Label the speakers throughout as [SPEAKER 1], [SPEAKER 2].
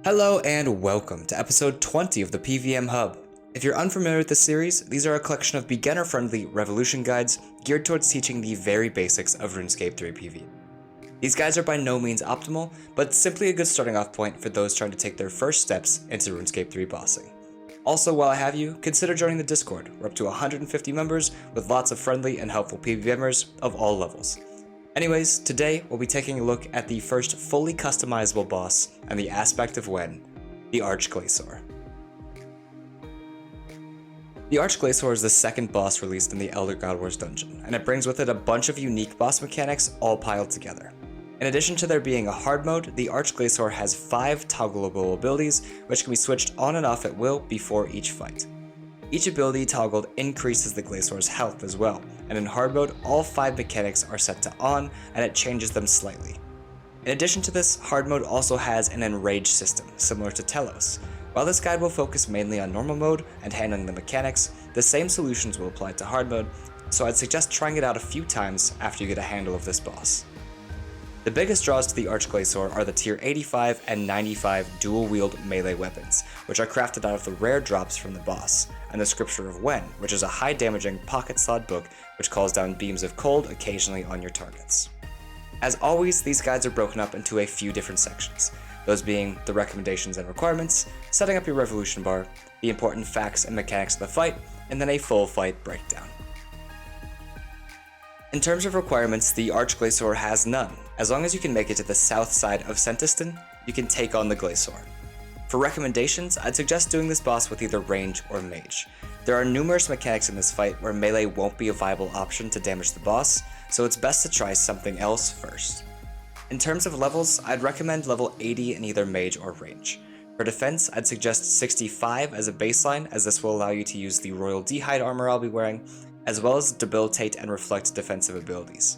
[SPEAKER 1] Hello and welcome to episode 20 of the PvM Hub. If you're unfamiliar with this series, these are a collection of beginner-friendly revolution guides geared towards teaching the very basics of RuneScape 3 PvE. These guides are by no means optimal, but simply a good starting off point for those trying to take their first steps into RuneScape 3 bossing. Also, while I have you, consider joining the Discord. We're up to 150 members with lots of friendly and helpful PvMers of all levels. Anyways, today we'll be taking a look at the first fully customizable boss and the aspect of when, the Glacor. The Glacor is the second boss released in the Elder God Wars dungeon, and it brings with it a bunch of unique boss mechanics all piled together. In addition to there being a hard mode, the Glacor has 5 toggleable abilities which can be switched on and off at will before each fight. Each ability toggled increases the Glacor's health as well, and in hard mode, all 5 mechanics are set to on, and it changes them slightly. In addition to this, hard mode also has an enrage system, similar to Telos. While this guide will focus mainly on normal mode and handling the mechanics, the same solutions will apply to hard mode, so I'd suggest trying it out a few times after you get a handle of this boss. The biggest draws to the Glacor are the tier 85 and 95 dual-wield melee weapons, which are crafted out of the rare drops from the boss, and the Scripture of Wen, which is a high-damaging pocket-slot book which calls down beams of cold occasionally on your targets. As always, these guides are broken up into a few different sections, those being the recommendations and requirements, setting up your revolution bar, the important facts and mechanics of the fight, and then a full fight breakdown. In terms of requirements, the Glacor has none. As long as you can make it to the south side of Sentiston, you can take on the Glacor. For recommendations, I'd suggest doing this boss with either range or mage. There are numerous mechanics in this fight where melee won't be a viable option to damage the boss, so it's best to try something else first. In terms of levels, I'd recommend level 80 in either mage or range. For defense, I'd suggest 65 as a baseline, as this will allow you to use the Royal D-Hide armor I'll be wearing, as well as debilitate and reflect defensive abilities.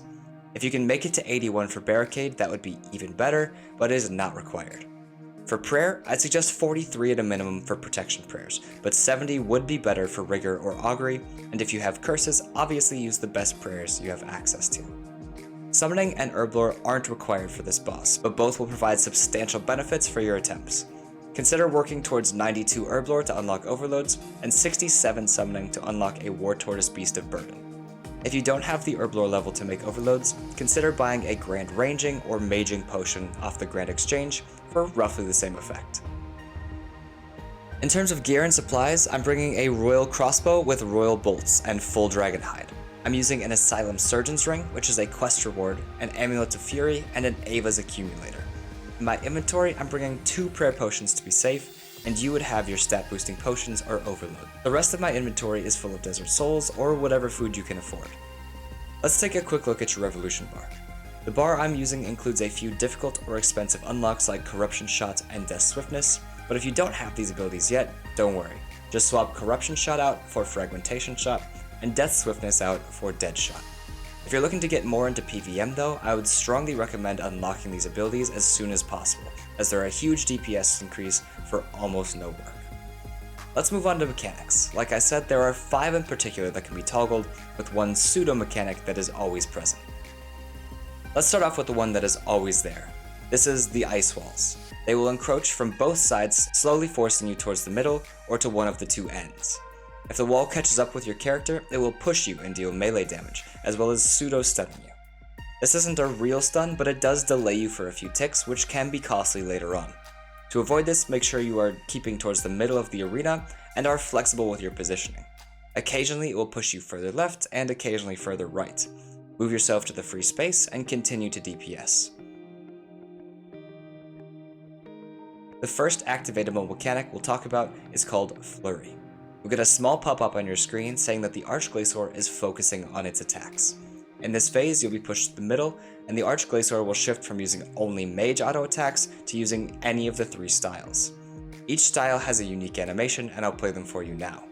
[SPEAKER 1] If you can make it to 81 for barricade, that would be even better, but it is not required. For prayer, I'd suggest 43 at a minimum for protection prayers, but 70 would be better for rigor or augury, and if you have curses, obviously use the best prayers you have access to. Summoning and herblore aren't required for this boss, but both will provide substantial benefits for your attempts. Consider working towards 92 herblore to unlock overloads, and 67 summoning to unlock a War Tortoise Beast of Burden. If you don't have the herblore level to make overloads, consider buying a Grand Ranging or Maging potion off the Grand Exchange for roughly the same effect. In terms of gear and supplies, I'm bringing a Royal Crossbow with Royal Bolts and full Dragon Hide. I'm using an Asylum Surgeon's Ring, which is a quest reward, an Amulet of Fury, and an Ava's Accumulator. In my inventory, I'm bringing 2 prayer potions to be safe, and you would have your stat boosting potions or overload. The rest of my inventory is full of desert souls or whatever food you can afford. Let's take a quick look at your revolution bar. The bar I'm using includes a few difficult or expensive unlocks like Corruption Shot and Death Swiftness, but if you don't have these abilities yet, don't worry. Just swap Corruption Shot out for Fragmentation Shot and Death Swiftness out for Dead Shot. If you're looking to get more into PvM though, I would strongly recommend unlocking these abilities as soon as possible, as they're a huge DPS increase for almost no work. Let's move on to mechanics. Like I said, there are 5 in particular that can be toggled, with one pseudo mechanic that is always present. Let's start off with the one that is always there. This is the Ice Walls. They will encroach from both sides, slowly forcing you towards the middle or to one of the 2 ends. If the wall catches up with your character, it will push you and deal melee damage, as well as pseudo-stunning you. This isn't a real stun, but it does delay you for a few ticks, which can be costly later on. To avoid this, make sure you are keeping towards the middle of the arena and are flexible with your positioning. Occasionally it will push you further left and occasionally further right. Move yourself to the free space and continue to DPS. The first activatable mechanic we'll talk about is called Flurry. You'll get a small pop-up on your screen saying that the Glacor is focusing on its attacks. In this phase, you'll be pushed to the middle, and the Glacor will shift from using only mage auto attacks to using any of the 3 styles. Each style has a unique animation, and I'll play them for you now.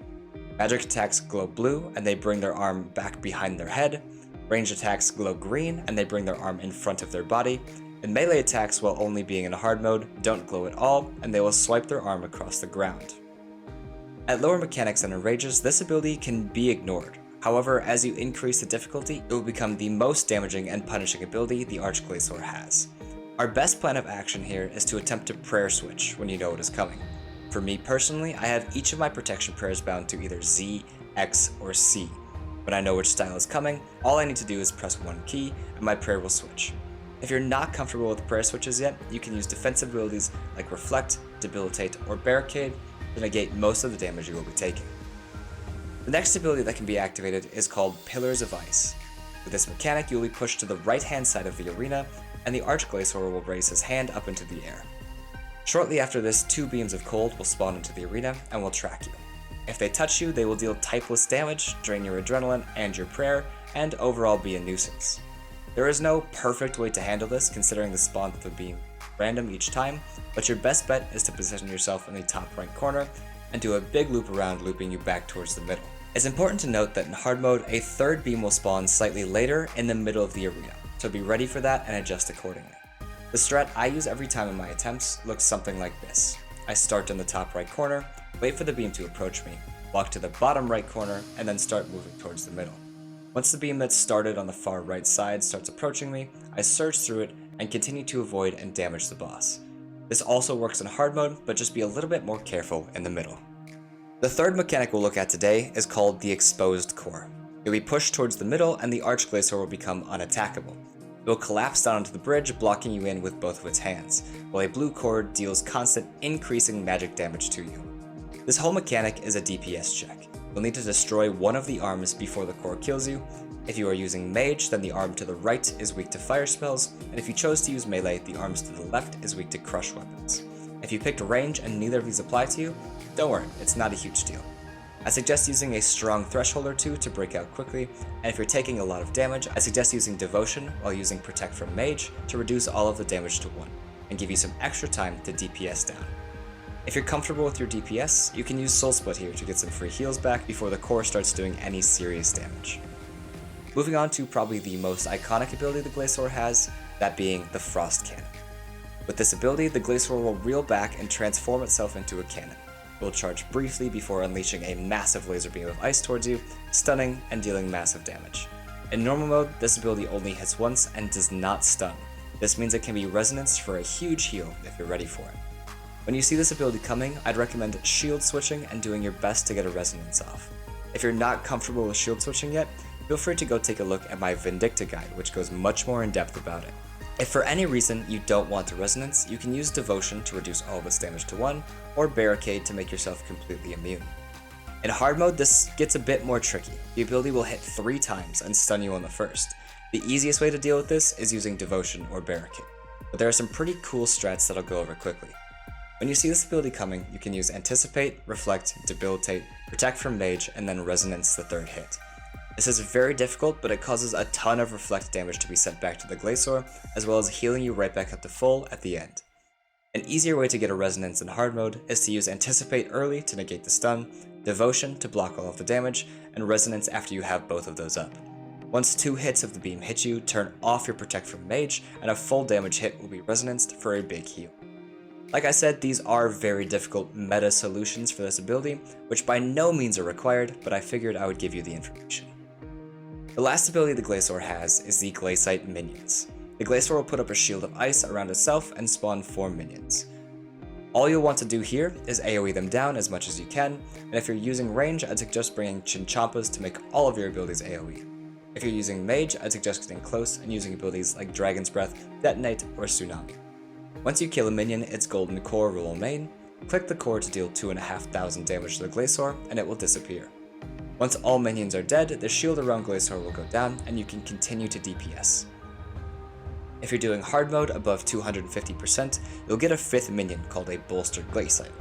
[SPEAKER 1] Magic attacks glow blue, and they bring their arm back behind their head. Ranged attacks glow green, and they bring their arm in front of their body. And melee attacks, while only being in hard mode, don't glow at all, and they will swipe their arm across the ground. At lower mechanics and enrages, this ability can be ignored. However, as you increase the difficulty, it will become the most damaging and punishing ability the Glacor has. Our best plan of action here is to attempt to prayer switch when you know what is coming. For me personally, I have each of my protection prayers bound to either Z, X, or C. When I know which style is coming, all I need to do is press one key and my prayer will switch. If you're not comfortable with prayer switches yet, you can use defensive abilities like Reflect, Debilitate, or Barricade to negate most of the damage you will be taking. The next ability that can be activated is called Pillars of Ice. With this mechanic, you will be pushed to the right-hand side of the arena, and the Arch-Glacor will raise his hand up into the air. Shortly after this, 2 beams of cold will spawn into the arena and will track you. If they touch you, they will deal typeless damage, drain your adrenaline and your prayer, and overall be a nuisance. There is no perfect way to handle this considering the spawn of the beam random each time, but your best bet is to position yourself in the top right corner and do a big loop around, looping you back towards the middle. It's important to note that in hard mode, a 3rd beam will spawn slightly later in the middle of the arena, so be ready for that and adjust accordingly. The strat I use every time in my attempts looks something like this. I start in the top right corner, wait for the beam to approach me, walk to the bottom right corner, and then start moving towards the middle. Once the beam that started on the far right side starts approaching me, I surge through it and continue to avoid and damage the boss. This also works in hard mode, but just be a little bit more careful in the middle. The 3rd mechanic we'll look at today is called the Exposed Core. You'll be pushed towards the middle and the Arch-Glacor will become unattackable. It will collapse down onto the bridge, blocking you in with both of its hands, while a blue core deals constant increasing magic damage to you. This whole mechanic is a DPS check. You'll need to destroy one of the arms before the core kills you. If you are using Mage, then the arm to the right is weak to fire spells, and if you chose to use Melee, the arms to the left is weak to crush weapons. If you picked range and neither of these apply to you, don't worry, it's not a huge deal. I suggest using a strong threshold or 2 to break out quickly, and if you're taking a lot of damage, I suggest using Devotion while using Protect from Mage to reduce all of the damage to 1, and give you some extra time to DPS down. If you're comfortable with your DPS, you can use Soul Split here to get some free heals back before the core starts doing any serious damage. Moving on to probably the most iconic ability the Glacor has, that being the Frost Cannon. With this ability, the Glacor will reel back and transform itself into a cannon. It will charge briefly before unleashing a massive laser beam of ice towards you, stunning and dealing massive damage. In normal mode, this ability only hits once and does not stun. This means it can be resonance for a huge heal if you're ready for it. When you see this ability coming, I'd recommend shield switching and doing your best to get a resonance off. If you're not comfortable with shield switching yet, feel free to go take a look at my Vindicta guide, which goes much more in depth about it. If for any reason you don't want a resonance, you can use Devotion to reduce all of its damage to 1, or Barricade to make yourself completely immune. In hard mode, this gets a bit more tricky. The ability will hit 3 times and stun you on the first. The easiest way to deal with this is using Devotion or Barricade, but there are some pretty cool strats that I'll go over quickly. When you see this ability coming, you can use Anticipate, Reflect, Debilitate, Protect from Mage, and then Resonance the 3rd hit. This is very difficult, but it causes a ton of Reflect damage to be sent back to the Glacor, as well as healing you right back up to full at the end. An easier way to get a Resonance in hard mode is to use Anticipate early to negate the stun, Devotion to block all of the damage, and Resonance after you have both of those up. Once 2 hits of the beam hit you, turn off your Protect from Mage, and a full damage hit will be resonanced for a big heal. Like I said, these are very difficult meta solutions for this ability, which by no means are required, but I figured I would give you the information. The last ability the Glacor has is the Glaciate Minions. The Glacor will put up a shield of ice around itself and spawn 4 minions. All you'll want to do here is AoE them down as much as you can, and if you're using range, I'd suggest bringing Chinchompas to make all of your abilities AoE. If you're using Mage, I'd suggest getting close and using abilities like Dragon's Breath, Detonate, or Tsunami. Once you kill a minion, its golden core will remain. Click the core to deal 2,500 damage to the Glacor, and it will disappear. Once all minions are dead, the shield around Glacor will go down, and you can continue to DPS. If you're doing hard mode above 250%, you'll get a 5th minion called a Bolstered Glaciate.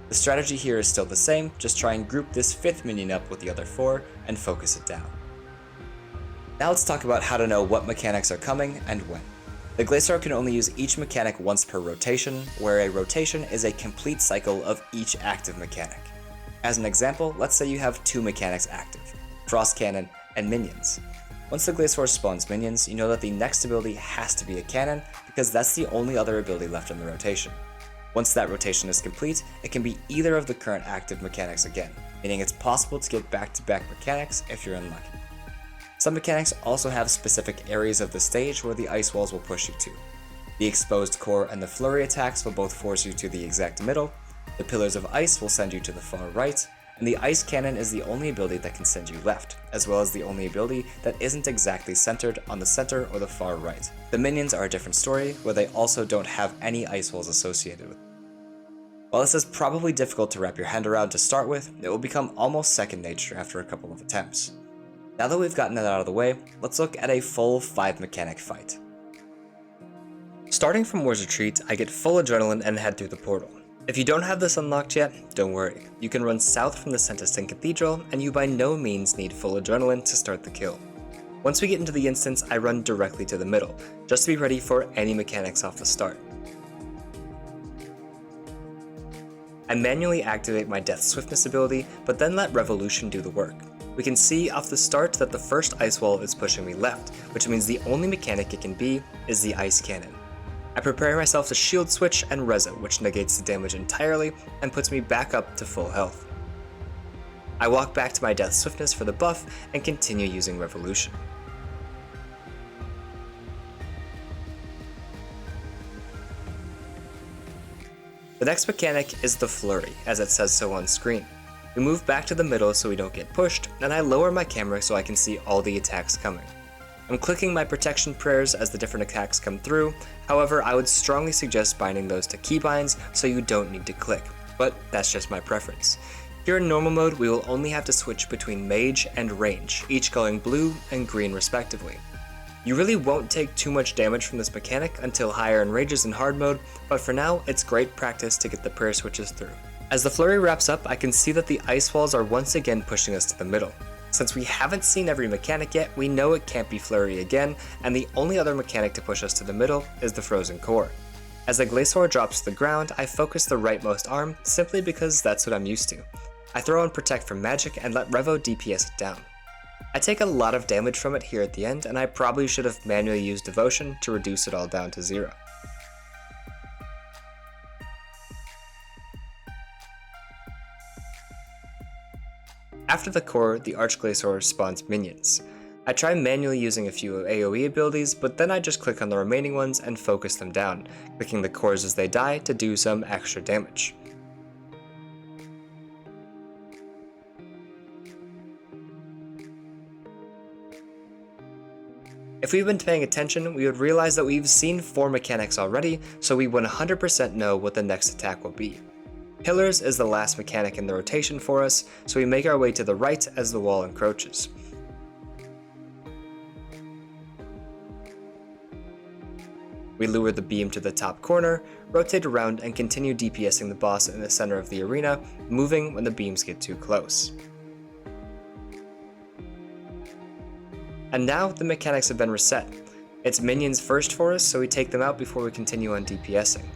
[SPEAKER 1] The strategy here is still the same, just try and group this 5th minion up with the other 4, and focus it down. Now let's talk about how to know what mechanics are coming and when. The Glacor can only use each mechanic once per rotation, where a rotation is a complete cycle of each active mechanic. As an example, let's say you have 2 mechanics active, Frost Cannon and Minions. Once the Glacor spawns minions, you know that the next ability has to be a cannon, because that's the only other ability left in the rotation. Once that rotation is complete, it can be either of the current active mechanics again, meaning it's possible to get back-to-back mechanics if you're unlucky. Some mechanics also have specific areas of the stage where the ice walls will push you to. The exposed core and the flurry attacks will both force you to the exact middle, the pillars of ice will send you to the far right, and the ice cannon is the only ability that can send you left, as well as the only ability that isn't exactly centered on the center or the far right. The minions are a different story, where they also don't have any ice walls associated with them. While this is probably difficult to wrap your hand around to start with, it will become almost second nature after a couple of attempts. Now that we've gotten that out of the way, let's look at a full 5 mechanic fight. Starting from War's Retreat, I get full adrenaline and head through the portal. If you don't have this unlocked yet, don't worry. You can run south from the Sentiston Cathedral, and you by no means need full adrenaline to start the kill. Once we get into the instance, I run directly to the middle, just to be ready for any mechanics off the start. I manually activate my Death Swiftness ability, but then let Revolution do the work. We can see off the start that the first ice wall is pushing me left, which means the only mechanic it can be is the ice cannon. I prepare myself to shield switch and res it, which negates the damage entirely and puts me back up to full health. I walk back to my Death Swiftness for the buff and continue using Revolution. The next mechanic is the Flurry, as it says so on screen. We move back to the middle so we don't get pushed, and I lower my camera so I can see all the attacks coming. I'm clicking my protection prayers as the different attacks come through, however I would strongly suggest binding those to keybinds so you don't need to click, but that's just my preference. Here in normal mode we will only have to switch between mage and range, each going blue and green respectively. You really won't take too much damage from this mechanic until higher in rages in hard mode, but for now it's great practice to get the prayer switches through. As the flurry wraps up, I can see that the ice walls are once again pushing us to the middle. Since we haven't seen every mechanic yet, we know it can't be flurry again, and the only other mechanic to push us to the middle is the frozen core. As the Glacor drops to the ground, I focus the rightmost arm simply because that's what I'm used to. I throw on Protect from Magic and let Revo DPS it down. I take a lot of damage from it here at the end, and I probably should have manually used Devotion to reduce it all down to 0. After the core, the Archglacior spawns minions. I try manually using a few AoE abilities, but then I just click on the remaining ones and focus them down, clicking the cores as they die to do some extra damage. If we've been paying attention, we would realize that we've seen 4 mechanics already, so we 100% know what the next attack will be. Pillars is the last mechanic in the rotation for us, so we make our way to the right as the wall encroaches. We lure the beam to the top corner, rotate around and continue DPSing the boss in the center of the arena, moving when the beams get too close. And now the mechanics have been reset. It's minions first for us, so we take them out before we continue on DPSing.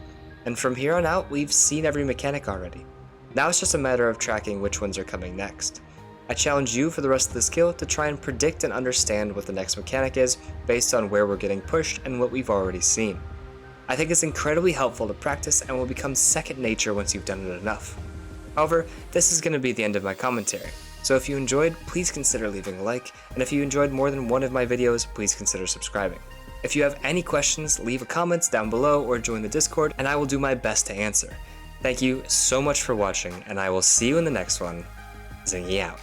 [SPEAKER 1] And from here on out, we've seen every mechanic already. Now it's just a matter of tracking which ones are coming next. I challenge you for the rest of the skill to try and predict and understand what the next mechanic is based on where we're getting pushed and what we've already seen. I think it's incredibly helpful to practice and will become second nature once you've done it enough. However, this is going to be the end of my commentary. So if you enjoyed, please consider leaving a like, and if you enjoyed more than one of my videos, please consider subscribing. If you have any questions, leave a comment down below or join the Discord, and I will do my best to answer. Thank you so much for watching, and I will see you in the next one. Zingy out.